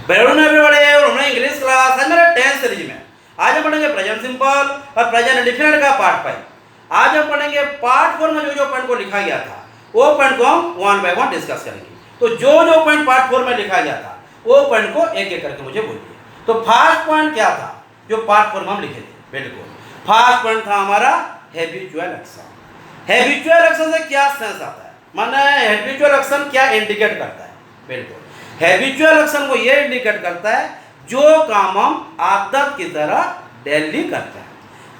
Welcome everybody, English class है मेरा 10th series में। आज हम पढ़ेंगे प्रेजेंट सिंपल और प्रेजेंट इंडेफिनिट का पार्ट 5। आज हम पढ़ेंगे पार्ट 4 में जो पॉइंट को लिखा गया था वो पॉइंट को हम वन बाय वन डिस्कस करेंगे। तो जो पॉइंट पार्ट 4 में लिखा गया था वो पॉइंट को एक एक करके मुझे बोलिए। तो फर्स्ट पॉइंट क्या था जो पार्ट 4 में हम लिखे थे? बिल्कुल फर्स्ट पॉइंट था हमारा हैबिचुअल एक्शन। हैबिचुअल एक्शन से क्या सेंस आता है, माने हैबिचुअल एक्शन क्या इंडिकेट करता है? बिल्कुल हैबिचुअल एक्शन को ये इंडिकेट करता है जो काम हम आदत की तरह डेली करते हैं।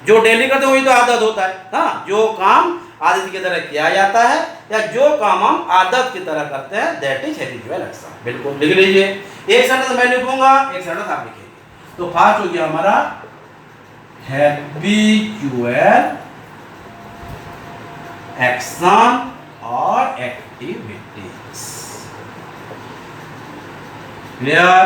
जो डेली करते हैं वही तो आदत होता है। हाँ, जो काम आदत की तरह किया जाता है या जो काम हम आदत की तरह करते हैं दैट इज हैबिचुअल एक्शन। बिल्कुल लिख लीजिए। एक सेंटेंस मैं लिखूंगा, एक सेंटेंस आप लिखेंगे। तो फर्स्ट हो गया हमारा हैबिचुअल एक्शन और एक्टिविटीज। क्लियर?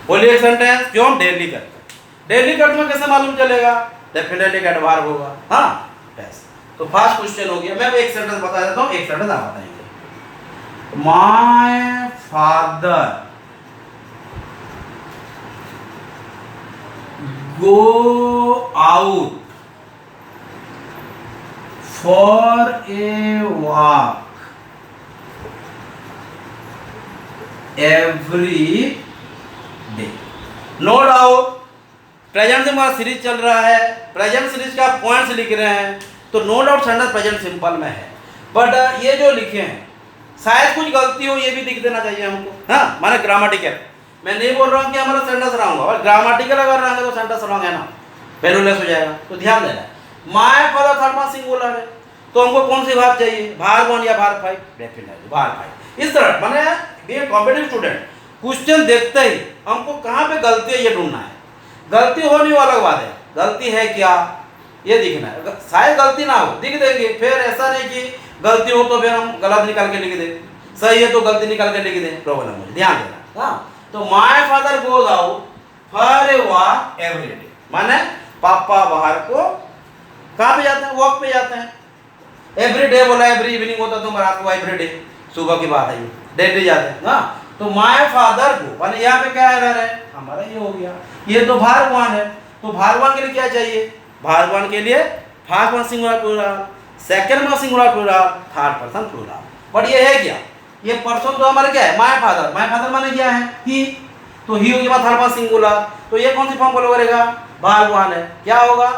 बोलिए एक सेंटेंस जो हम डेली करते हैं। डेली करते में कैसे मालूम चलेगा? डेफिनेटली एडवर्ब होगा। हाँ यस। तो फर्स्ट क्वेश्चन हो गया। मैं एक सेंटेंस बता देता हूँ, एक सेंटेंस आप बताएंगे। My father go out for a walk every day. No doubt present से हमारा सीरीज चल रहा है, प्रेजेंट सीरीज का पॉइंट्स लिख रहे हैं, तो no doubt sentence present simple में है। बट ये जो लिखे हैं शायद कुछ गलती हो, ये भी दिख देना चाहिए हमको। हाँ, माने ग्रामेटिकल। मैं नहीं बोल रहा हूँ कि हमारा सेंटेंस रॉन्ग होगा, ग्रामेटिकल अगर रॉन्ग है तो सेंटेंस रॉन्ग है ना, वैल्यूलेस हो जाएगा। तो ध्यान देना। My father third person singular है, तो हमको कौन सी भाग चाहिए? भाग 1 या भाग 5? डेफिनेटली भाग 5। इस तरह माने बी कॉम्पिटिटिव स्टूडेंट क्वेश्चन देखते ही हमको कहाँ पे गलती है ये ढूंढना है। गलती होनी वो अलग बात है, गलती है क्या ये दिखना है। शायद गलती ना हो, दिख देंगे। फिर ऐसा नहीं कि गलती हो तो फिर हम गलत निकाल के लिख दें, सही है तो गलती निकाल के लिख दें। प्रॉब्लम मुझे ध्यान देना। हाँ, तो my father goes out for a walk every day, माने पापा बाहर को कहाँ पे जाते हैं? वॉक पे जाते हैं। एवरी डे बोला, एवरी इवनिंग होता तो रात को एवरी डे, सुबह की बात है ये, डेली जाते हैं ना। तो माय फादर को माने यहाँ पे क्या एरर है हमारा? ये हो गया। ये तो भार 1 है, तो भार 1 के लिए क्या चाहिए? भार 1 के लिए first person singular plural, second person singular plural, third person plural. But ये है क्या? ये पर्सन तो हमारा क्या है? My father. माय फादर माने क्या है? ही। तो ही हो गया थर्ड पर्सन सिंगुलर। तो ये कौन सी फॉर्म फॉलो करेगा? भार 1 है। क्या होगा?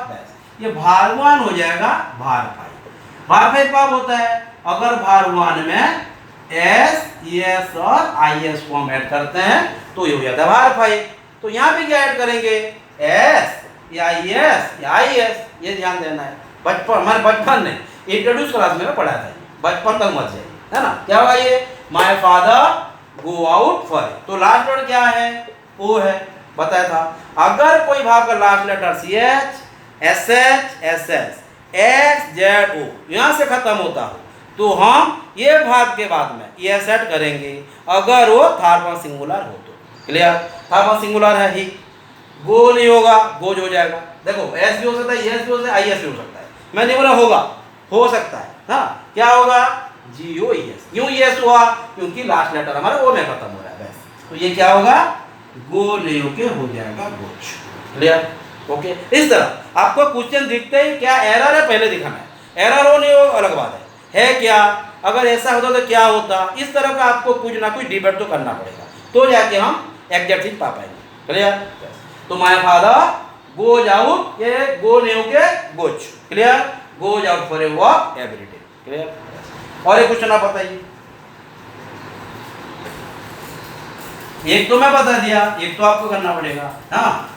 ये भार 1 हो जाएगा भार 5। भार 5 कब होता है? अगर भार 1 में एस, एस और आई एस फॉर्म ऐड करते हैं तो ये हो जाता है भार 5। तो यहाँ पे क्या ऐड करेंगे? एस या आई एस या आई एस। ये ध्यान देना है। बचपन मैंने बचपन नहीं, इंट्रोड्यूस क्लास में पढ़ा था, बचपन तक मत जाइए, है ना। क्या होगा ये? My father go out for. तो लास्ट वर्ड क्या है? ओ है, बताया था। अगर कोई भाग का last letter C H, S H, S S, X, Z, O यहाँ से खत्म होता हो तो हम ये भाग के बाद में ये सेट करेंगे अगर वो थर्ड पर्सन सिंगुलर हो तो। क्लियर? थर्ड पर्सन सिंगुलर है ही, गो नहीं होगा, गोज हो जाएगा। देखो एस भी हो सकता है, एस भी हो सकता है, आई एस भी हो सकता है। मैं नहीं बोला होगा, हो सकता है। हाँ, क्या होगा? जी ओ एस। क्यों एस हुआ? क्योंकि लास्ट लेटर हमारा ओ में खत्म हो रहा है बस। तो ये क्या होगा? गो ले के हो जाएगा गोज। क्लियर? ओके। इस तरह आपको क्वेश्चन दिखते ही क्या एरर है पहले दिखाना है। एरर हो नहीं हो अलग बात है क्या? अगर ऐसा होता तो क्या होता? इस तरह का आपको कुछ ना कुछ डिबेट तो करना पड़ेगा, तो जाके हम एग्जैक्ट चीज पा पाएंगे। क्लियर? तो माय फादर गोज आउट, ये गो नहीं हो के goes. Clear? Goes out for a walk every day. Clear? और एक क्वेश्चन आप बताइए। एक तो मैं बता दिया, एक तो आपको करना पड़ेगा। हाँ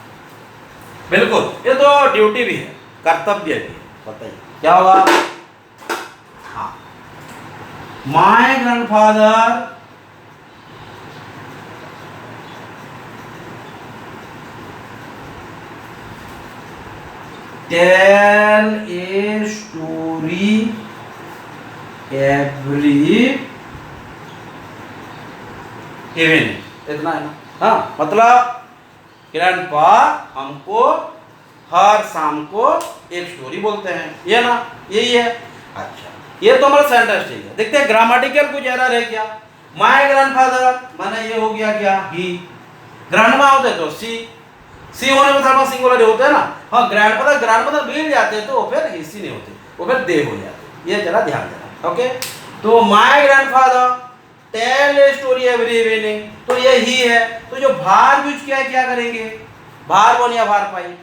बिल्कुल, ये तो ड्यूटी भी है, कर्तव्य भी है। बताइए क्या होगा? हाँ, my grandfather tell a story every evening. इतना है ना। हाँ, मतलब ग्रैंडपा हमको हर शाम को एक स्टोरी बोलते हैं, ये ना, यही है। अच्छा, ये तो हमारा सेंटेंस ठीक है। देखते हैं ग्रामेटिकल कुछ एरर है क्या। माय ग्रैंडफादर माने ये हो गया क्या, ही। ग्रैंडमा होते तो सी होने में थर्ड सिंगुलर होते हैं ना। हाँ, ग्रैंडफादर मिल जाते तो फिर ही सी नहीं होते, वो फिर दे हो जाते। ये जरा ध्यान देना। ओके, तो my grandfather tell a story every evening, तो ये ही है। तो जो भार यूज किया है क्या करेंगे, भार वन या भार फाइव।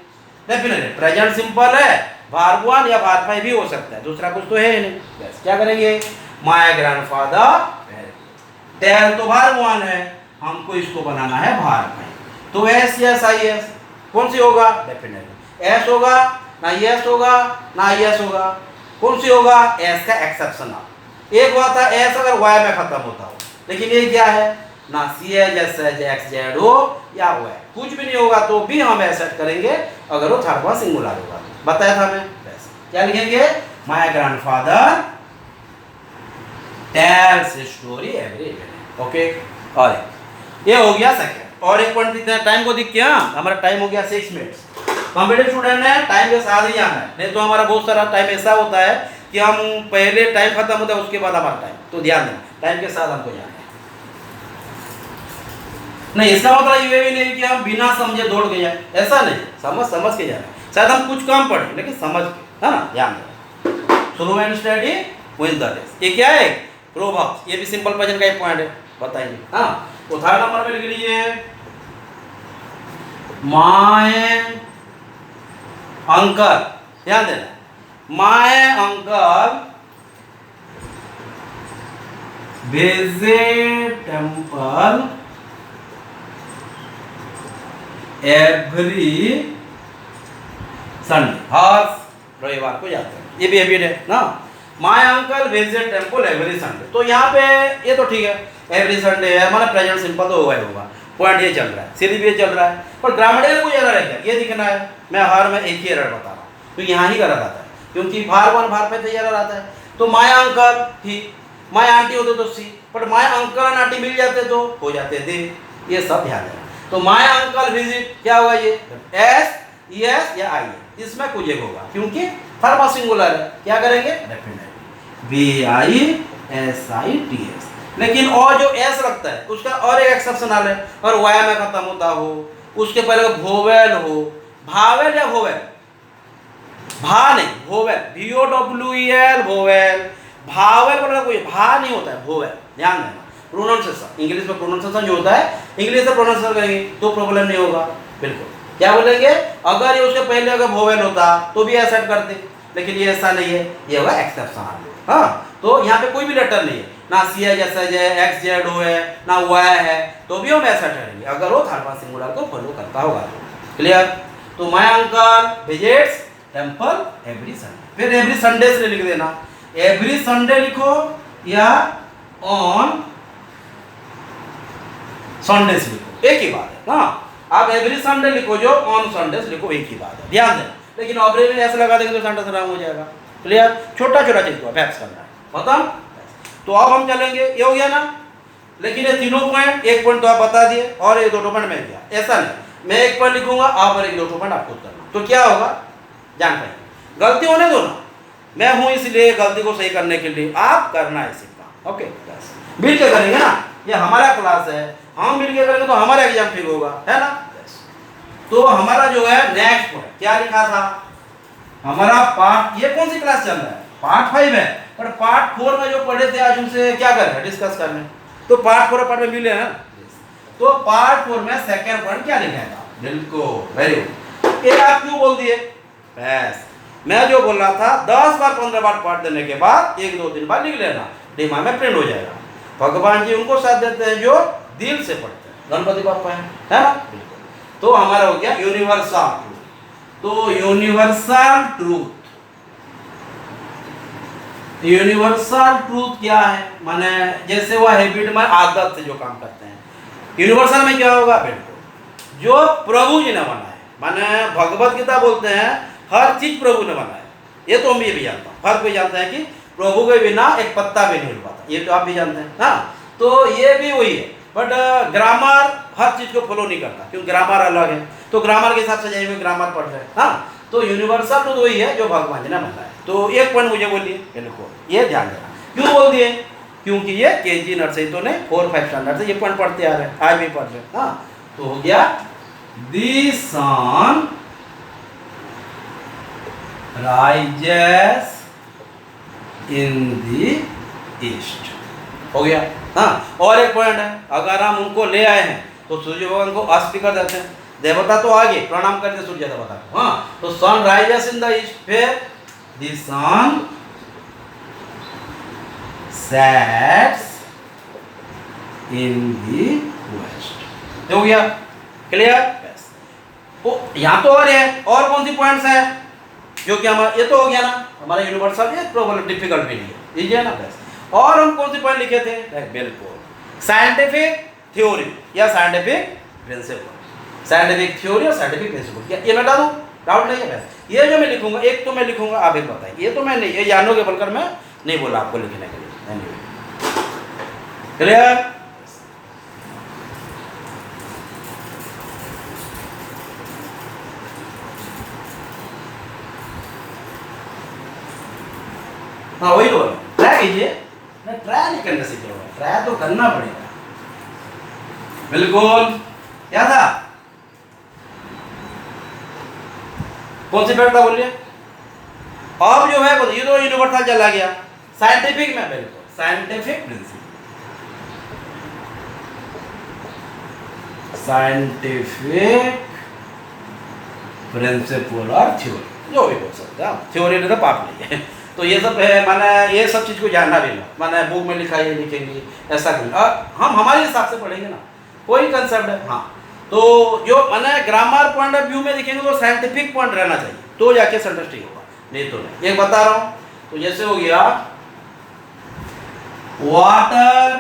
डेफिनेटली प्रेजेंट सिंपल है, भार वन या भार फाइव भी हो सकता है, दूसरा कुछ तो है ही नहीं। बस क्या करेंगे, माय ग्रैंडफादर टेल तो भार वन है, हमको इसको बनाना है भार फाइव। तो एस यस आई एस कौन सी होगा, डेफिनेटली एस होगा, ना यस होगा ना यस होगा। कौन सी होगा, एस का एक्सेप्शनल। एक हुआ था एस अगर वाई में खत्म होता हो, लेकिन ये क्या है, ना सी है जैसे एक्स जेड हो या वाई, कुछ भी नहीं होगा तो भी हम ऐसा करेंगे अगर वो थर्ड पर्सन सिंगुलर होगा तो। बताया था मैं। क्या लिखेंगे, my grandfather tells story every evening. Okay, और ये हो गया सेकंड। और एक पॉइंट लिखते हैं, टाइम को दिख क्या, हमारा टाइम हो गया 6 मिनट्स। कॉम्पिटेटिव स्टूडेंट है, टाइम के साथ ही आना है, नहीं तो हमारा बहुत सारा टाइम ऐसा होता है कि हम पहले टाइम खत्म होता है उसके बाद हमारा टाइम, तो ध्यान देना टाइम के साथ हमको जाना है। नहीं, इसका मतलब ये भी नहीं कि हम बिना समझे दौड़ के जाए, ऐसा नहीं, समझ के जाना है। शायद हम कुछ कम पढ़े लेकिन समझ के, है ना, ध्यान देना। Slow and steady win the race, ये क्या है, प्रोवर्ब्स, ये भी सिंपल प्रेजेंट का एक पॉइंट है, बताइए। हाँ, तो थर्ड नंबर पे लिख लीजिए, माय अंकल, ध्यान देना, my uncle visit temple every Sunday, हर रविवार को जाते हैं, ये भी हैबिट है ना। My uncle visit temple every Sunday, तो यहाँ पे ये तो ठीक है, एवरी संडे है, हमारा प्रेजेंट सिंपल तो होगा, पॉइंट ये चल रहा है, सीधी भी ये चल रहा है, पर ग्रामेटिकल कोई एरर है क्या, ये दिखना है। मैं हर में एक ही एरर बता रहा हूँ, तो यहाँ ही गलत आता है, क्योंकि भार वन भार पे तो एरर आता है। तो माय अंकल थी, माय आंटी होते तो सी, पर माय अंकल और आंटी मिल जाते तो हो जाते दे, ये सब ध्यान है। तो माय अंकल विजिट क्या होगा, ये एस यस या आई है, इसमें कुछ एक होगा क्योंकि थर्ड पर्सन सिंगुलर है। क्या करेंगे, definitely V I S I T S. लेकिन और जो एस लगता है उसका और एक एक्सेप्शनल है, और वाई में खत्म होता हो, उसके पहले वोवेल हो, भावेल या वोवेल, भा नहीं, वोवेल, VOWEL वोवेल, भावेल मतलब कोई भा नहीं होता है, वोवेल, ध्यान देना। प्रोनाउंसिएशन, इंग्लिश में प्रोनाउंसिएशन जो होता है, इंग्लिश से प्रोनाउंसिएशन करेंगे तो प्रॉब्लम नहीं होगा, बिल्कुल। क्या बोलेंगे, अगर ये उसके पहले अगर वोवेल होता तो भी ऐसा करते, लेकिन ये ऐसा नहीं है, ये होगा एक्सेप्शन। हाँ, तो यहाँ पे कोई भी लेटर नहीं है, ना सी है जैसा एक्स जेड हो है, ना वाई है, तो भी हम ऐसा ठहरेंगे अगर वो थर्ड पर्सन सिंगुलर को फॉलो करता होगा। क्लियर। तो my uncle visits temple every Sunday, फिर एवरी संडे से लिख देना, एवरी संडे लिखो या ऑन संडे से लिखो, एक ही बात है। हाँ, आप एवरी संडे लिखो जो ऑन संडे से लिखो, एक ही बात है, ध्यान देना। लेकिन ऑब्रेज में ऐसा लगा देंगे तो संडे से राम हो जाएगा। क्लियर, छोटा छोटा चीज को अभ्यास करना है, खत्म। तो अब हम चलेंगे, ये हो गया ना। लेकिन ये तीनों पॉइंट, एक पॉइंट तो आप बता दिए और ये दो पॉइंट मैं किया, ऐसा नहीं मैं एक पॉइंट लिखूंगा आप और एक दो पॉइंट आप खुद करना, तो क्या होगा जान पाएंगे। गलती होने दो ना, मैं हूं इसलिए गलती को सही करने के लिए, आप करना है सीखना। ओके, मिल के करेंगे ना, ये हमारा क्लास है, हम मिल के करेंगे तो हमारा एग्जाम ठीक होगा, है ना। तो हमारा जो है नेक्स्ट पॉइंट क्या लिखा था, हमारा पार्ट, ये कौन सी क्लास चल रहा है, पार्ट 5 है, पर पार्ट 4 में जो पढ़े थे आज उनसे क्या कर रहे हैं, डिस्कस कर रहे हैं। तो पार्ट 4 पार्ट में मिले हैं, तो पार्ट 4 में सेकंड पॉइंट क्या लिखा है, बिल्कुल वेरी गुड। ये आप क्यों बोल दिए, बस मैं जो बोल रहा था 10 बार 15 बार पढ़ देने के बाद 1-2 बार लिख लेना, दिमाग में प्रिंट हो जाएगा। भगवान जी उनको साथ देते हैं जो दिल से पढ़ते हैं, गणपति बापा है ना। तो हमारा हो गया यूनिवर्सल ट्रूथ। तो यूनिवर्सल ट्रूथ, यूनिवर्सल ट्रूथ क्या है, माने जैसे वह हैबिट में आदत से जो काम करते हैं, यूनिवर्सल में क्या होगा, बिल्कुल जो प्रभु जी ने बनाया, माने भगवत गीता बोलते हैं हर चीज प्रभु ने बनाया, ये तो हम ये भी जानता हूँ, हर कोई जानता है कि प्रभु के बिना एक पत्ता भी नहीं हिल पाता, ये तो आप भी जानते हैं। हाँ, तो ये भी वही है, बट ग्रामर हर चीज को फॉलो नहीं करता, क्योंकि ग्रामर अलग है, तो ग्रामर के हिसाब से जाएंगे, ग्रामर पढ़ रहे हैं। हाँ, तो यूनिवर्सल तो वही है जो भगवान जी ने बताया। तो एक पॉइंट मुझे बोलिए, ये ध्यान देना, क्यों बोल दिए, क्योंकि ये केजी नर्सरी तो नहीं 4-5 स्टैंडर्ड से ये पॉइंट पढ़ते आ रहे हैं, आज भी पढ़ रहे हैं। हाँ, तो हो गया the sun rises in the east, हो गया। हाँ, और एक पॉइंट है, अगर हम उनको ले आए हैं तो सूर्य भगवान को अस्त कर देते हैं, देवता तो आगे प्रणाम करते सूर्य देवता को। हाँ, तो sun rises in the east, फिर the sun sets in the west, हो गया क्लियर। तो यहाँ तो और है, और कौन सी पॉइंट्स है जो कि हमारा ये तो हो गया ना, हमारा यूनिवर्सल, ये प्रॉब्लम डिफिकल्ट भी नहीं है, इजी है ना बस। और हम कौन सी पॉइंट लिखे थे, बिल्कुल साइंटिफिक थ्योरी या साइंटिफिक प्रिंसिपल, साइंटिफिक थ्योरी और साइंटिफिक प्रिंसिपल, ये मैं डाल दूँ, डाउट नहीं है बस। ये जो मैं लिखूंगा, एक तो मैं लिखूंगा, आप एक बताइए, ये तो मैं नहीं, ये जानोगे बोलकर मैं नहीं बोला आपको लिखने के लिए, क्लियर। हाँ वही तो ट्राई कीजिए, ट्राई नहीं करने से क्या होगा, ट्राई तो करना पड़ेगा, बिल्कुल। क्या था, कौन सी पेड़ था बोलिए। अब जो है ये तो यूनिवर्सल चला गया, साइंटिफिक में बिल्कुल साइंटिफिक प्रिंसिपल, साइंटिफिक प्रिंसिपल और थ्योरी, जो भी बोल सकते हैं, थ्योरी नहीं तो पाप नहीं है। तो ये सब है, माने ये सब चीज़ को जानना भी ना, माने बुक में लिखा ये लिखेंगे ऐसा नहीं, हम हमारे हिसाब से पढ़ेंगे ना, कोई कंसेप्ट है। हाँ, तो जो माने ग्रामर पॉइंट ऑफ व्यू में लिखेंगे तो साइंटिफिक पॉइंट रहना चाहिए, तो जाके सेंटेंस ठीक होगा, नहीं तो नहीं। एक बता रहा हूँ, तो जैसे हो गया water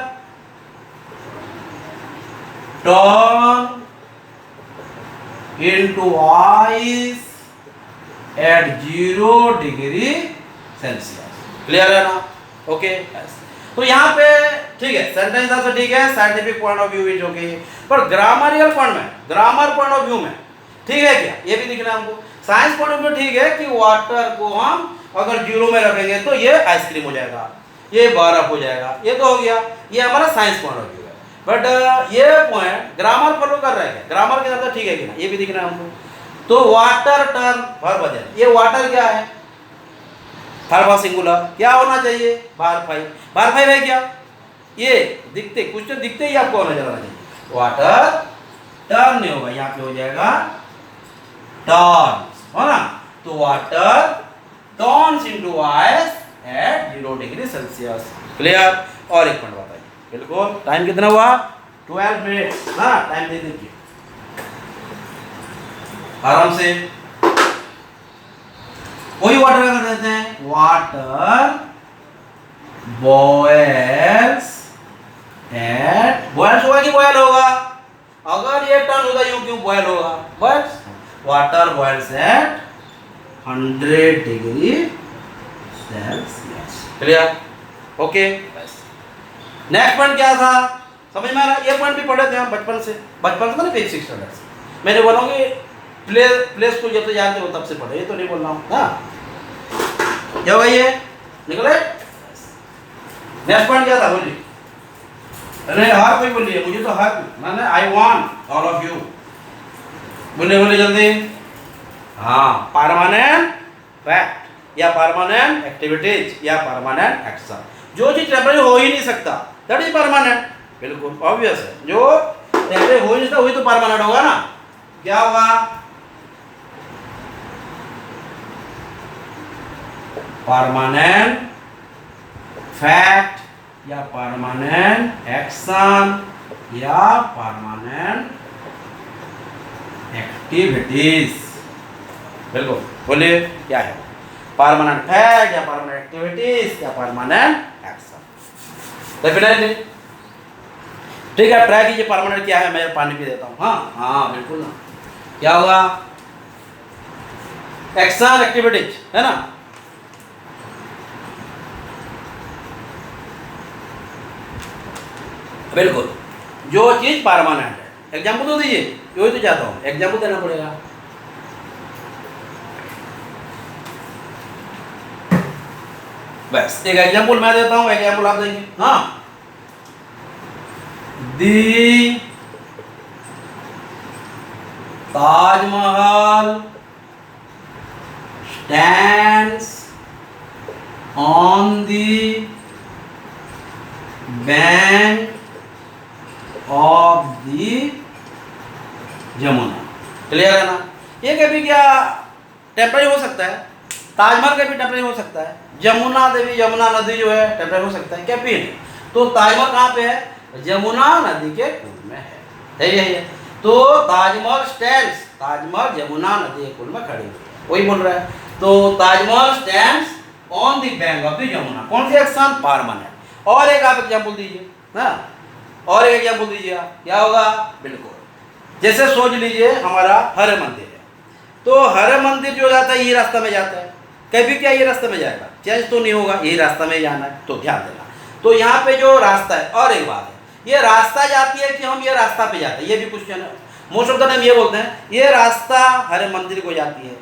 turn into ice eight 0 degree Celsius, clear है ना, ओके। तो यहाँ पे ठीक है, सेंटेंस से ठीक है, scientific point of view is okay, पर ग्रामरिकल पॉइंट में, ग्रामर पॉइंट ऑफ व्यू में ठीक है क्या, ये भी दिखना हमको। साइंस पॉइंट ऑफ व्यू ठीक है कि वाटर को हम अगर 0 में रखेंगे तो ये आइसक्रीम हो जाएगा, ये बर्फ हो जाएगा, ये तो हो गया, ये हमारा साइंस पॉइंट ऑफ व्यू है। बट ये पॉइंट ग्रामर फॉलो कर रहा है, ग्रामर के अंदर ठीक है कि ना, ये भी दिखना हमको। तो वाटर टर्न वर्ब है, ये वाटर क्या है, वर्ब सिंगुलर, क्या होना चाहिए, वर्ब 5, वर्ब 5 है क्या, ये दिखते कुछ तो दिखते ही आपको नजर आना चाहिए, वाटर टर्न नहीं होगा, यहाँ पे हो जाएगा टर्न, हो ना। तो water turns into ice eight 0 degree Celsius, clear. और एक पॉइंट बताइए, बिल्कुल। टाइम कितना हुआ, 12 मिनट, हाँ टाइम दे दीजिए आराम से। वही वाटर का कर देते हैं, वाटर बॉयल्स एट, बॉयल्स होगा कि बॉयल होगा, अगर ये टर्न होगा यूं क्यों बॉयल होगा, बस water boils at 100 degree Celsius, clear, okay. बस नेक्स्ट पॉइंट क्या था, समझ में आ रहा, ये पॉइंट भी पढ़े थे हम बचपन से मैंने 6 स्टैंडर्ड से, मैंने बोला कि प्ले स्कूल जब से जानते हो तब से पढ़े, ये तो नहीं बोल रहा हूँ। हाँ क्या भाई, ये निकले। नेक्स्ट पॉइंट क्या था बोलिए, अरे हर कोई बोलिए, मुझे तो हर मैंने I want all of you, बोले जल्दी। हाँ, परमानेंट फैक्ट या परमानेंट एक्टिविटीज या परमानेंट एक्शन, जो चीज टेम्परेरी हो ही नहीं सकता दैट इज परमानेंट, बिल्कुल ऑब्वियस है, जो टेम्परेरी हो ही नहीं सकता वही तो परमानेंट होगा ना। क्या होगा, परमानेंट फैक्ट या परमानेंट एक्शन या परमानेंट एक्टिविटीज, बिल्कुल बोलिए क्या है, परमानेंट फैक्ट या परमानेंट एक्टिविटीज या परमानेंट एक्शन, डेफिनेटली ठीक है। ट्राई कीजिए परमानेंट क्या है, मैं पानी पी देता हूँ। हाँ हाँ बिल्कुल ना, क्या होगा, एक्शन एक्टिविटीज है ना, बिल्कुल जो चीज परमानेंट है। एग्जाम्पल तो दीजिए, वही तो चाहता हूँ, एग्जाम्पल देना पड़ेगा। बस एक एग्जाम्पल मैं देता हूँ, एग्जाम्पल आप देंगे। हाँ the Taj Mahal stands on the bank of the Yamuna. Clear है ना? ये कभी क्या टेम्परेरी हो सकता है, ताजमहल का भी टेम्परेरी हो सकता है, यमुना देवी यमुना नदी जो है टेम्परेरी हो सकता है, क्या भी नहीं। तो ताजमहल कहाँ पे है? यमुना नदी के पुल में है यही है। तो ताजमहल स्टैंड्स, ताजमहल यमुना नदी के पुल में खड़ी हुई है, वही बोल रहा है। तो Taj Mahal stands on the bank of the Yamuna, कौन सी एक्शन? परमानेंट। और एक आप एग्जाम्पल दीजिए ना, और एक एग्जाम्पल दीजिए, क्या होगा? बिल्कुल जैसे सोच लीजिए हमारा हर मंदिर है, तो हर मंदिर जो जाता है ये रास्ता में जाता है, कभी क्या ये रास्ते में जाएगा? चेंज तो नहीं होगा, यही रास्ता में जाना है, तो ध्यान देना। तो यहाँ पे जो रास्ता है, और एक बात है, ये रास्ता जाती है कि हम ये रास्ता पे जाते हैं, ये भी क्वेश्चन है। मोस्ट ऑफ द टाइम ये बोलते हैं ये रास्ता हर मंदिर को जाती है,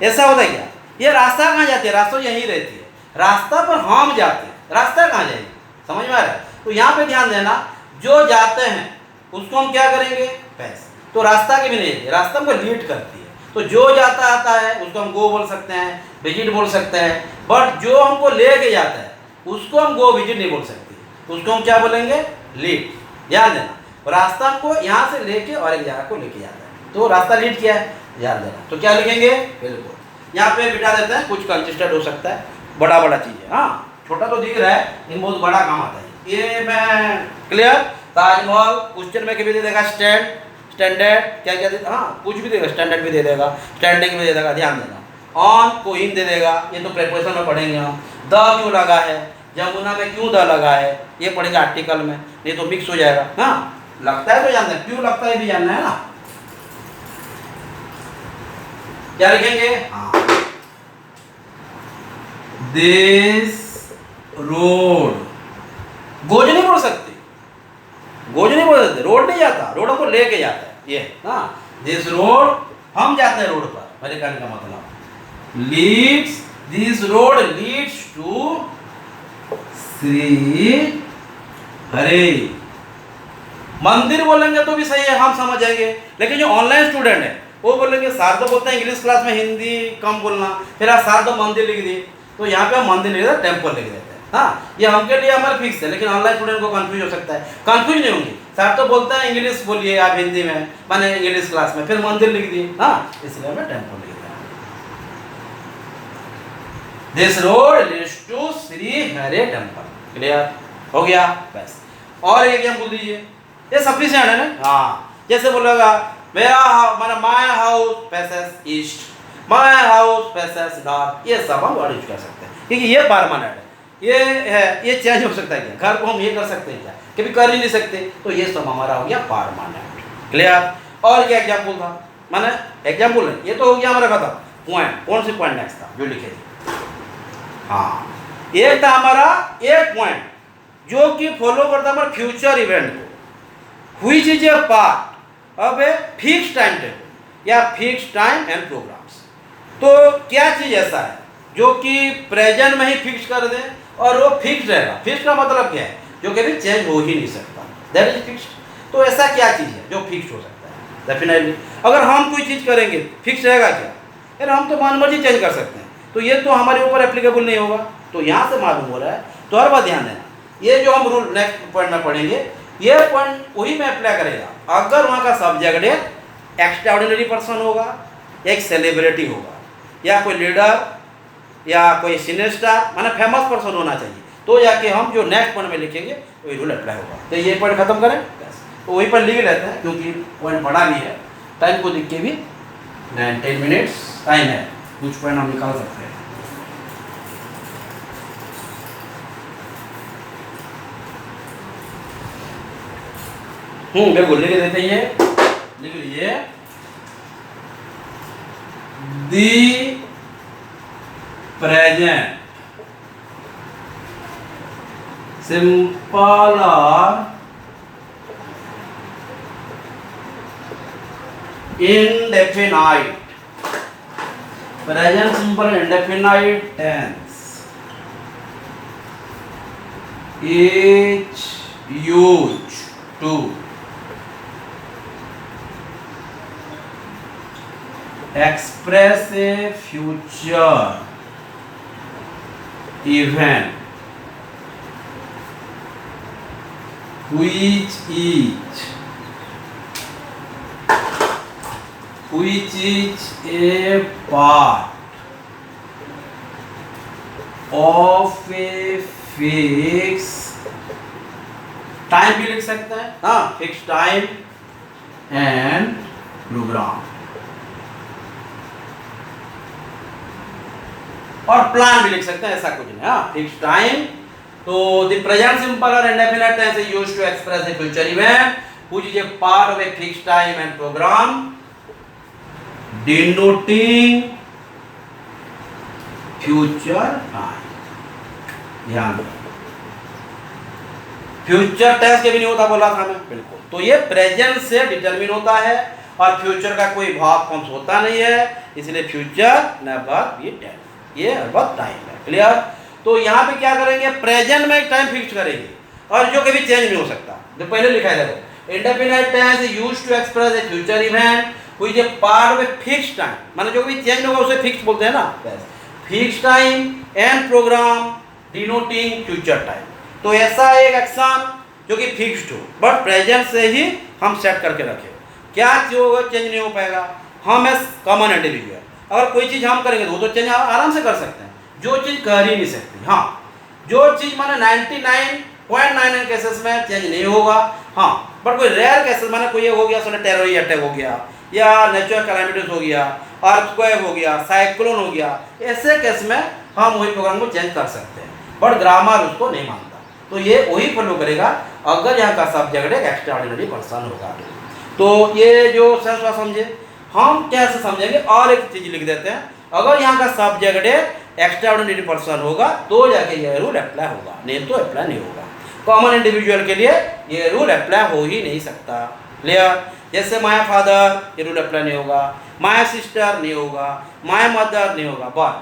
ऐसा होता है क्या? ये रास्ता कहाँ जाती है? रास्ता यहीं रहती है, रास्ता पर हम जाते हैं, रास्ता कहाँ जाएगी? समझ में आ रहा है? तो यहाँ पे ध्यान देना, जो जाते हैं उसको हम क्या करेंगे? पैसे। तो रास्ता के भी नहीं, रास्ता हमको लीड करती है, तो जो जाता आता है उसको हम गो बोल सकते हैं, विजिट बोल सकते हैं, बट जो हमको लेके जाता है उसको हम गो विजिट नहीं बोल सकते, उसको हम क्या बोलेंगे? लीड। ध्यान देना, रास्ता हमको यहाँ से लेके और एक जगह को लेके जाता है, तो रास्ता लीड किया है, ध्यान देना। तो क्या लिखेंगे? बिल्कुल यहाँ पे बिठा देते हैं, कुछ कंसिस्टेंट हो सकता है, बड़ा बड़ा चीज़ है, हाँ छोटा तो दिख रहा है लेकिन बहुत बड़ा काम आता है ये। मैं क्लियर? ताजमहल क्वेश्चन में कभी दे देगा स्टैंड, स्टैंडर्ड क्या क्या देगा, हाँ कुछ भी देगा, स्टैंडर्ड भी दे देगा, स्टैंडिंग भी दे देगा, ध्यान देना। ऑन को इन दे देगा, ये तो प्रेपोजिशन में पढ़ेंगे हम। द क्यों लगा है, यमुना में क्यों द लगा है, ये पढ़ेंगे आर्टिकल में, नहीं तो मिक्स हो जाएगा। हाँ लगता है तो जानना है, क्यों लगता है भी जानना है ना। क्या लिखेंगे? हाँ दिस रोड, गोज नहीं बोल सकते, गोज नहीं बोल सकते, रोड नहीं जाता, रोड हमको लेके जाता है ये। हाँ दिस रोड, हम जाते हैं रोड पर, मेरे कहने का मतलब leads, this road leads to Shri Hare. मंदिर बोलेंगे तो भी सही है, हम समझ जाएंगे, लेकिन जो ऑनलाइन स्टूडेंट है वो बोलेंगे सर तो बोलते हैं इंग्लिश क्लास में हिंदी कम बोलना, फिर आप सर तो मंदिर लिख दिए, तो यहाँ पे हम मंदिर लिख देते, टेम्पल लिख देते हैं। हाँ ये हमके लिए हमारा फिक्स है, लेकिन ऑनलाइन स्टूडेंट को कंफ्यूज हो सकता है, कंफ्यूज नहीं होंगे। सर तो बोलते हैं इंग्लिश बोलिए आप हिंदी में, मैंने इंग्लिश क्लास में, फिर मंदिर लिख दिए, हाँ इसलिए हमें टेम्पल लिख देते हैं। This road leads to Shri Hare temple. Clear हो गया? बस और एक एग्जाम्पल दीजिए, ये सफिशिएंट है ना। हाँ जैसे बोलेगा मेरा मतलब my house faces east, my house faces north, ये सब हम वर्ड यूज कर सकते हैं क्योंकि ये परमानेंट है, ये है, ये चेंज हो सकता है क्या? घर को हम ये कर सकते हैं क्या? कभी कर ही नहीं सकते, तो ये सब हमारा हो गया परमानेंट। क्लियर? और क्या एग्जाम्पल था? माने एग्जाम्पल है, ये तो हो गया हमारा खत्म। पॉइंट, कौन सी पॉइंट नेक्स्ट था जो लिखे? हाँ एक था हमारा एक पॉइंट जो कि फॉलो करता है हमारे फ्यूचर इवेंट को, व्हिच इज ए पार्ट अब ए फिक्स टाइम टेबल या फिक्स टाइम एंड प्रोग्राम्स। तो क्या चीज़ ऐसा है जो कि प्रेजेंट में ही फिक्स कर दे और वो फिक्स रहेगा? फिक्स का मतलब क्या है? जो कभी चेंज हो ही नहीं सकता, दैट इज फिक्स्ड। तो ऐसा क्या चीज़ है जो फिक्स हो सकता है? डेफिनेटली अगर हम कोई चीज़ करेंगे फिक्स रहेगा क्या? यार हम तो मन मर्जी चेंज कर सकते हैं, तो ये तो हमारे ऊपर एप्लीकेबल नहीं होगा। तो यहाँ से मालूम हो रहा है, तो हर बार ध्यान देना, ये जो हम रूल नेक्स्ट पॉइंट में पढ़ेंगे ये पॉइंट वही में अप्लाई करेगा अगर वहाँ का सब्जेक्ट एक एक्स्ट्राऑर्डिनरी पर्सन होगा, एक सेलिब्रिटी होगा, या कोई लीडर या कोई सीनियर स्टार, माना फेमस पर्सन होना चाहिए, तो जाके हम जो नेक्स्ट पॉइंट में लिखेंगे वही रूल अप्लाई होगा। तो ये पॉइंट खत्म करें, तो वही पर लिख लेते हैं क्योंकि पॉइंट बड़ा भी है, टाइम को देख के भी 10 मिनट्स टाइम है, कुछ पॉइंट हम निकाल सकते हैं। बिल्कुल लिख देते हैं, ये लिख लीजिए। दी प्रेजेंट सिंपल और indefinite, present simple indefinite tense is used to express a future event which is a part of a fixed time भी लिख सकते हैं, हाँ, फिक्स टाइम एंड प्रोग्राम, और प्लान भी लिख सकते हैं, ऐसा कुछ नहीं, हाँ, फिक्स टाइम। तो द प्रेजेंट सिंपल और indefinite tense is used to express the future event which is a part of a fix time and programme denoting future time. ध्यान दो, फ्यूचर टेंस के भी नहीं होता बोला था मैं, बिल्कुल। तो ये प्रेजेंट से डिटरमिन होता है और फ्यूचर का कोई भाव फॉर्म्स होता नहीं है, इसलिए फ्यूचर नेवर बी टेंस, ये अब टाइम है। क्लियर? तो यहाँ पे क्या करेंगे, प्रेजेंट में एक टाइम फिक्स करेंगे और जो कभी चेंज नहीं हो सकता। जो पहले लिखा है देखो, indefinite tense is used to express a future event which is a part of a fixed time, माने जो कभी चेंज होगा उसे फिक्स बोलते हैं ना, fixed time and programme denoting future time. तो ऐसा एक एक्शन जो कि फिक्स्ड हो बट प्रेजेंट से ही हम सेट करके रखे, क्या होगा, चेंज नहीं हो पाएगा। हम एस कॉमन इंडिविजुअल अगर कोई चीज़ हम करेंगे तो वो तो चेंज आराम से कर सकते हैं, जो चीज़ कर ही नहीं सकती, हाँ, जो चीज़ माने 99.99 केसेस में चेंज नहीं होगा, हाँ, बट कोई रेयर केसेस माने कोई हो गया, सुने टेरर अटैक हो गया या नेचुरल कैलामिटीज हो गया, अर्थक्वेक हो गया, साइक्लोन हो गया, ऐसे केस में हम वही प्रोग्राम को चेंज कर सकते हैं, बट ग्रामर उसको नहीं मानता। तो ये वही फॉलो करेगा अगर यहाँ का सब्जेक्ट एक एक्स्ट्राऑर्डिनरी पर्सन होगा। तो ये जो सेंस समझे, हम कैसे समझेंगे, और एक चीज लिख देते हैं, अगर यहाँ का सब्जेक्ट एक्स्ट्राऑर्डिनरी पर्सन होगा तो जाके ये रूल अप्लाई होगा, नहीं तो अप्लाई नहीं होगा। कॉमन इंडिविजुअल के लिए ये रूल अप्लाई हो ही नहीं सकता। क्लियर? जैसे माय फादर, ये रूल अप्लाई नहीं होगा, माय सिस्टर नहीं होगा, माय मदर नहीं होगा, बट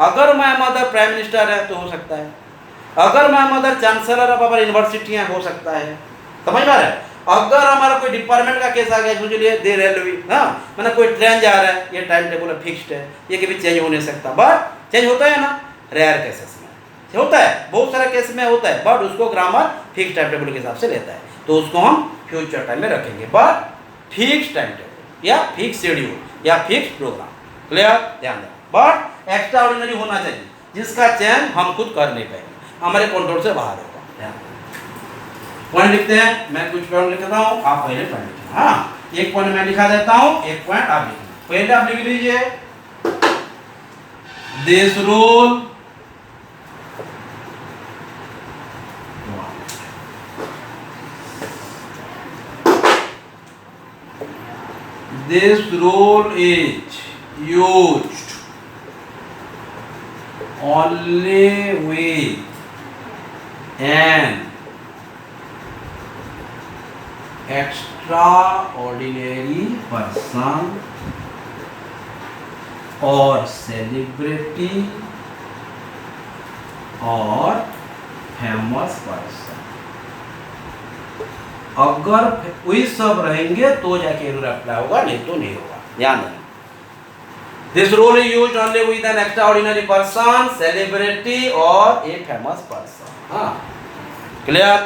अगर माय मदर प्राइम मिनिस्टर है तो हो सकता है, अगर my mother chancellor of our university है हो सकता है। समझ पा रहे हैं? अगर हमारा कोई डिपार्टमेंट का केस आ गया, मुझे लिए दे रेलवे, हाँ, मैंने कोई ट्रेन जा रहा है, ये टाइम टेबल फिक्स्ड है, ये कभी चेंज हो नहीं सकता, बट चेंज होता है ना रेयर केसेस में होता है, बहुत सारे केस में होता है, बट उसको ग्रामर फिक्स टाइम टेबल के हिसाब से लेता है, तो उसको हम फ्यूचर टाइम में रखेंगे, बट फिक्स टाइम टेबल या फिक्स शेड्यूल या फिक्स प्रोग्राम। क्लियर? ध्यान दें, बट एक्स्ट्रा ऑर्डिनरी होना चाहिए जिसका चयन हम खुद कर नहीं पाएंगे, हमारे कंट्रोल से बाहर होगा। पॉइंट लिखते हैं, मैं कुछ पॉइंट लिखता हूँ, आप पहले पॉइंट लिखना, हाँ, एक पॉइंट मैं लिखा देता हूँ, एक पॉइंट आप लिखना। पहले आप लिख लीजिए, this rule is used only with an extraordinary person or celebrity or famous person। अगर वही सब रहेंगे तो जाके रूल अप्लाई होगा, नहीं तो नहीं होगा। ध्यान देना, this rule is used only with N extraordinary person, celebrity और ए फेमस पर्सन। हाँ, क्लियर?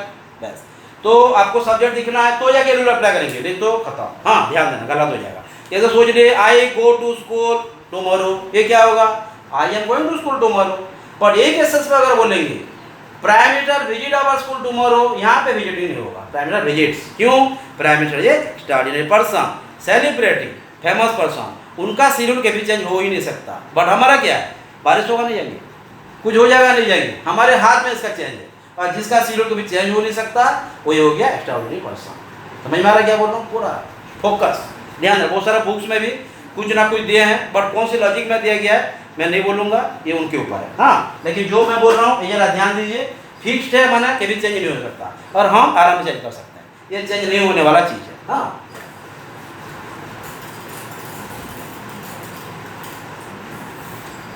बस, तो आपको सब्जेक्ट दिखना है तो जाके रूल अप्लाई करेंगे, नहीं तो खत्म। हाँ, ध्यान देना, गलत हो जाएगा। जैसे सोच लिए I go to school tomorrow, ये क्या होगा, I am going to school tomorrow, पर एक केसेस में अगर बोलेंगे prime minister visit our school tomorrow, यहाँ पे विजिट ही नहीं होगा, प्राइम मिनिस्टर विजिट्स। क्यों? प्राइम मिनिस्टर ये extraordinary person, celebrity, famous person, उनका शेड्यूल कभी चेंज हो ही नहीं सकता। बट हमारा क्या है, बारिश होगा नहीं जाएगी, कुछ हो जाएगा नहीं जाएगी, हमारे हाथ में इसका चेंज है, और जिसका शेड्यूल कभी चेंज हो नहीं सकता वही हो गया एक्स्ट्राऑर्डिनरी पर्सन। समझ में आ रहा है क्या बोल रहा हूँ? पूरा फोकस, ध्यान है। बहुत सारे बुक्स में भी कुछ ना कुछ दिए हैं, बट कौन सी लॉजिक में दिया गया है मैं नहीं बोलूँगा, ये उनके ऊपर है। हाँ, लेकिन जो मैं बोल रहा हूँ ये जरा ध्यान दीजिए, फिक्स्ड है माना कभी चेंज नहीं हो सकता, और हम आराम से चेंज कर सकते हैं, ये चेंज नहीं होने वाला चीज़ है। हाँ,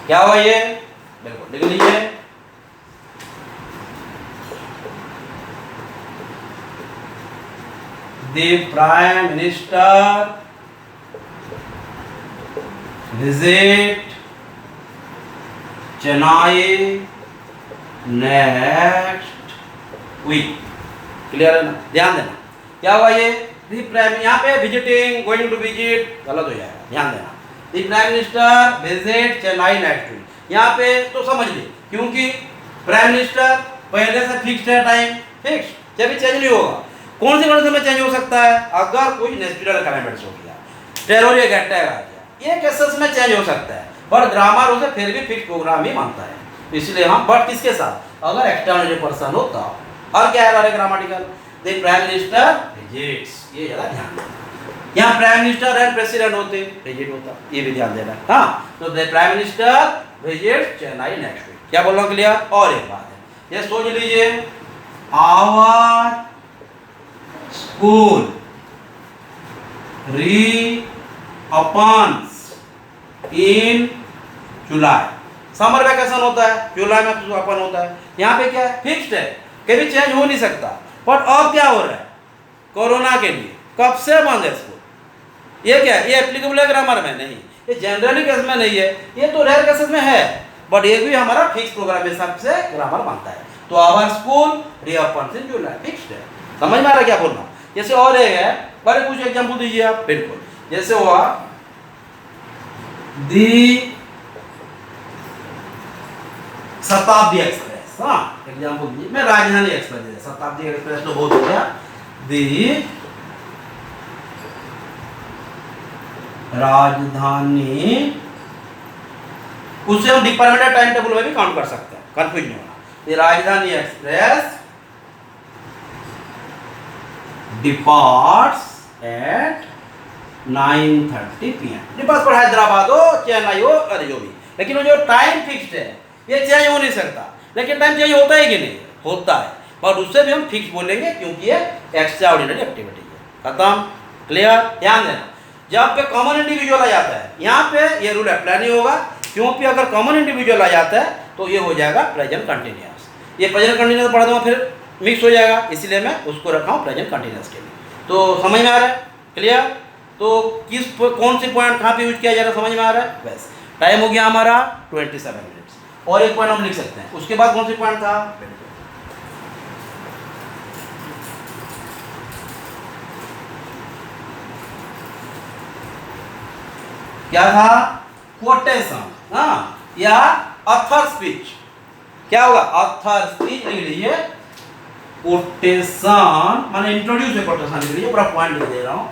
क्या हुआ ये, बिल्कुल लिख लीजिए। The Prime Minister visit Chennai next week. Clear है ना? ध्यान देना क्या हुआ ये दी प्राइम, यहाँ पे विजिटिंग, गोइंग टू विजिट गलत हो जाएगा, ध्यान देना। The prime minister visit Chennai next week, यहाँ पे तो समझ ली, क्योंकि प्राइम मिनिस्टर पहले से फिक्स्ड है टाइम, फिक्स, जब भी चेंज नहीं होगा। कौन सी कंडीशन में चेंज हो सकता है? अगर कोई नेचुरल कैलेमिटीज हो गया, टेरर अटैक आ गया, ये केसेस में चेंज हो सकता है, बट ग्रामर उसे फिर भी फिक्स प्रोग्राम ही मानता है। इसलिए हम बट किसके साथ, अगर एक्सटर्नल पर्सन होता, और क्या है grammatical, the prime minister visits, ये जरा ध्यान देना। यहाँ प्राइम मिनिस्टर एंड प्रेसिडेंट होते, विजिट होता, ये भी ध्यान देना। हाँ, तो the prime minister visit Chennai next week. क्या बोल रहा हूँ क्लियर? और एक बात है, ये सोच लीजिए, our school reopens in July, summer vacation होता है, जुलाई में ओपन होता है। यहाँ पे क्या है, फिक्स्ड है, कभी चेंज हो नहीं सकता। बट अब क्या हो रहा है, कोरोना के लिए कब से बंद है स्कूल, ये क्या है, ये एप्लीकेबल है ग्रामर में नहीं, ये जनरली केस में नहीं है, ये तो रेयर केसेस में है, बट ये भी हमारा फिक्स प्रोग्राम हिसाब से ग्रामर बनता है। तो our school reopens in July, fixed है। समझ में आ रहा है क्या बोलना? जैसे और एक है, बड़े कुछ एग्जाम्पल दीजिए आप। बिल्कुल, जैसे हुआ दी शताब्दी एक्सप्रेस, हाँ एग्जाम्पल दीजिए, मैं राजधानी एक्सप्रेस दे, शताब्दी एक्सप्रेस तो बहुत हो गया। दी राजधानी, उससे हम डिपार्टमेंटल टाइम टेबल में भी काउंट कर सकते हैं, कंफ्यूज नहीं होना। The Rajdhani express departs at 9:30 PM, departs पर हैदराबाद हो, चेन्नई हो, अरे जो भी, लेकिन वो जो टाइम फिक्स्ड है ये चेंज हो नहीं सकता। लेकिन टाइम चेंज होता है कि नहीं? होता है, पर उससे भी हम फिक्स बोलेंगे, क्योंकि ये एक्स्ट्रा ऑर्डिनरी एक्टिविटी है। खत्म? क्लियर? ध्यान देना, जब पे कॉमन इंडिविजुअल आ जाता है, यहाँ पे ये रूल अप्लाई नहीं होगा, क्योंकि अगर कॉमन इंडिविजुअल आ जाता है तो ये हो जाएगा प्रेजेंट कंटिन्यूअस। ये प्रेजेंट कंटिन्यूअस पढ़ा दूंगा फिर मिक्स हो जाएगा, इसलिए मैं उसको रखा हूँ प्रेजेंट कंटिन्यूअस के लिए। तो समझ में आ रहा है? क्लियर? तो कौन सी पॉइंट कहाँ पे यूज किया जा रहा है, समझ में आ रहा है? बस, टाइम हो गया हमारा 27 मिनट्स, और एक पॉइंट हम लिख सकते हैं। उसके बाद कौन सी पॉइंट था? क्या था? कोटेशन, हाँ, या ऑथर स्पीच। क्या होगा? ऑथर स्पीच लिख लीजिए, कोटेशन माने इंट्रोड्यूस है, कोटेशन लिख लीजिए, पूरा पॉइंट लिख दे रहा हूँ।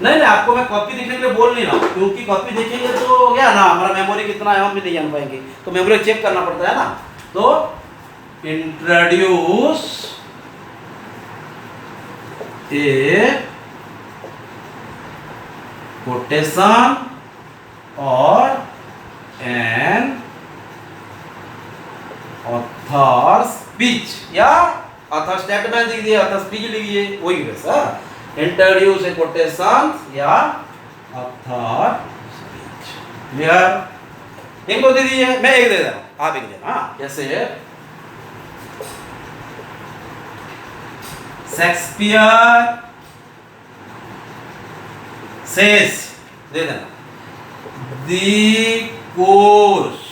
नहीं आपको मैं कॉपी देखने के लिए बोल नहीं रहा हूँ, क्योंकि कॉपी देखेंगे तो क्या ना, हमारा मेमोरी कितना है हम भी नहीं जान पाएंगे, तो मेमोरी चेक करना पड़ता है ना। तो इंट्रोड्यूस ए कोटेशन और एन ऑथर स्पीच, या ऑथर स्टेटमेंट लिख दिए, ऑथर स्पीच लिखिए, वही वैसा इंट्रोड्यूस ए कोटेशन या ऑथर स्पीच। क्लियर? एक दो दे दीजिए, मैं एक दे रहा हूं, आप एक देना। हाँ, जैसे शेक्सपियर सेज दे देना, the course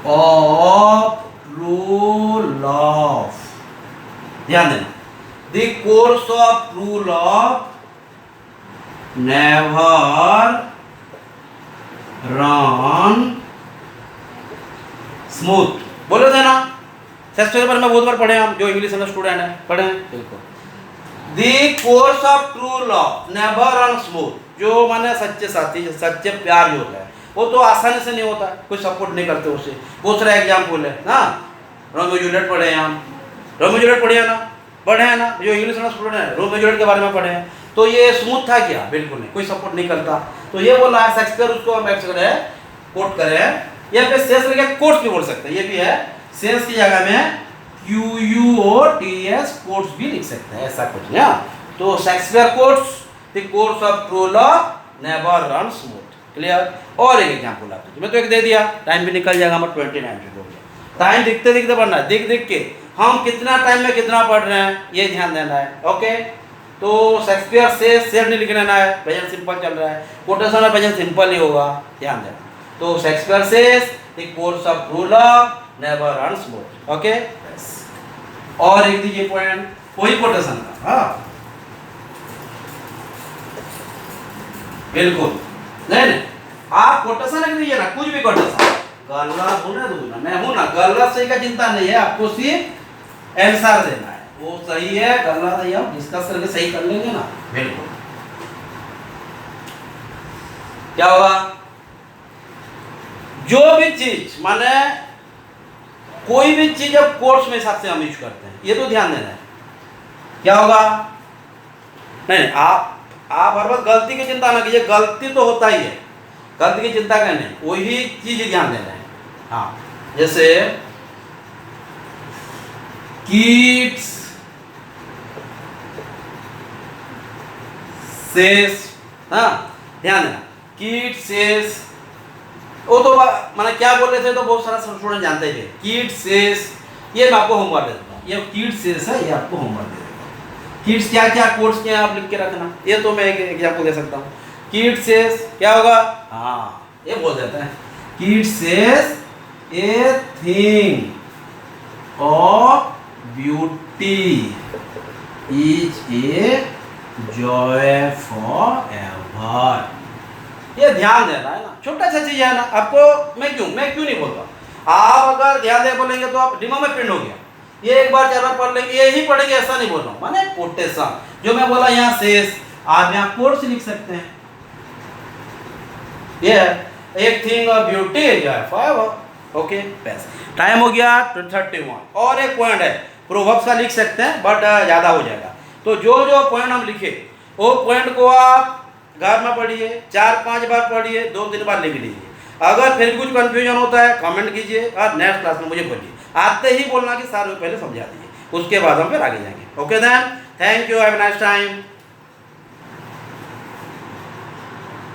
of true love, ध्यान देना, the course of true love never run smooth, बोलो थे ना, शेक्सपियर पर मैं बहुत बार पढ़े, हम जो इंग्लिश स्टूडेंट है पढ़े हैं, बिल्कुल। The course of true love never run smooth, जो माने सच्चे साथी, सच्चे प्यार जो होता है वो तो आसानी से नहीं होता, कोई सपोर्ट नहीं करते उसे। बहुत सारे एग्जाम्पल है ना, रोमियो जूलियट पढ़े हैं हम, रोमियो जूलियट पढ़े हैं ना, पढ़े हैं ना, जो इंग्लिश स्टूडेंट है रोमियो जूलियट के बारे में पढ़े हैं। तो ये स्मूथ था क्या? बिल्कुल नहीं, कोई सपोर्ट नहीं करता। तो ये बोला है शेक्सपियर, उसको हम कोट करें, या फिर सेंस लगे कोट्स भी बोल सकते हैं, ये भी है, सेंस की जगह में QUOTS कोट्स भी लिख सकते हैं, ऐसा कुछ ना। तो Shakespeare quotes the course of true love never run smooth. Clear? और एक एग्जांपल आपको, मैं तो एक दे दिया, टाइम भी निकल जाएगा, हमारा 29 हो गया। टाइम दिखते दिखते पढ़ना है, दिख दिख के हम कितना टाइम में कितना पढ़ रहे हैं ये ध्यान देना है। ओके, तो शेक्सपियर से नहीं लिख लेना है, प्रेजेंट सिंपल चल रहा है, कोटेशन में प्रेजेंट सिंपल ही होगा, ध्यान देना। तो Shakespeare says the course of true love never runs out. Okay, और एक दीजिए पॉइंट वही कोटेशन का। हाँ बिल्कुल, नहीं आप कोटेशन लिख दीजिए ना, कुछ भी कोटेशन, गलत हूँ ना दूँ ना, मैं हूँ ना, गलत सही का चिंता नहीं है, आपको सिर्फ आंसर देना है, वो सही है गलत है हम डिस्कस करके सही कर लेंगे ना। बिल्कुल, क्या होगा, जो भी चीज माने कोई भी चीज अब कोर्स में हिसाब से हम यूज करते हैं, ये तो ध्यान देना है। क्या होगा, नहीं आप हर बार गलती की चिंता ना कीजिए, गलती तो होता ही है, गलती की चिंता करने वही चीज ध्यान देना है। हाँ, जैसे किड्स सेस, हाँ ध्यान देना, किड्स सेस, वो तो मैंने क्या बोल रहे थे तो बहुत सारा स्टूडेंट जानते थे, किड्स सेस, ये मैं आपको होमवर्क दे देता हूँ, ये किड्स सेस है, ये आपको होमवर्क दे देता हूँ। किड्स क्या क्या कोड्स क्या आप लिख के रखना, ये तो मैं एक एग्जाम्पल दे सकता हूँ। किड्स सेस क्या होगा, हाँ ये बोल देते हैं, kids says a thing of beauty is a joy forever. ये ध्यान देना है ना, छोटा सा चीज है ना, आपको मैं क्यों नहीं बोलता, आप अगर ध्यान दे बोलेंगे तो आप दिमाग में प्रिंट हो गया, ये एक बार 4 बार पढ़ लेंगे, यही पढ़ेंगे ऐसा नहीं बोल रहा हूँ, माने कोटेशन जो मैं बोला यहाँ शेष, आप यहाँ कोर्स लिख सकते हैं, ये एक thing of beauty is forever. Okay बस, टाइम हो गया 31। और एक पॉइंट है प्रोवर्ब्स का लिख सकते हैं बट ज़्यादा हो जाएगा, तो जो पॉइंट हम लिखे वो पॉइंट को आप घर में पढ़िए, 4-5 बार पढ़िए, 2-3 बार लिख लीजिए। अगर फिर कुछ कंफ्यूजन होता है कमेंट कीजिए और नेक्स्ट क्लास में मुझे बोलिए, आते ही बोलना कि सर पहले समझा दीजिए, उसके बाद हम फिर आगे जाएंगे। Okay then, thank you, have a nice time.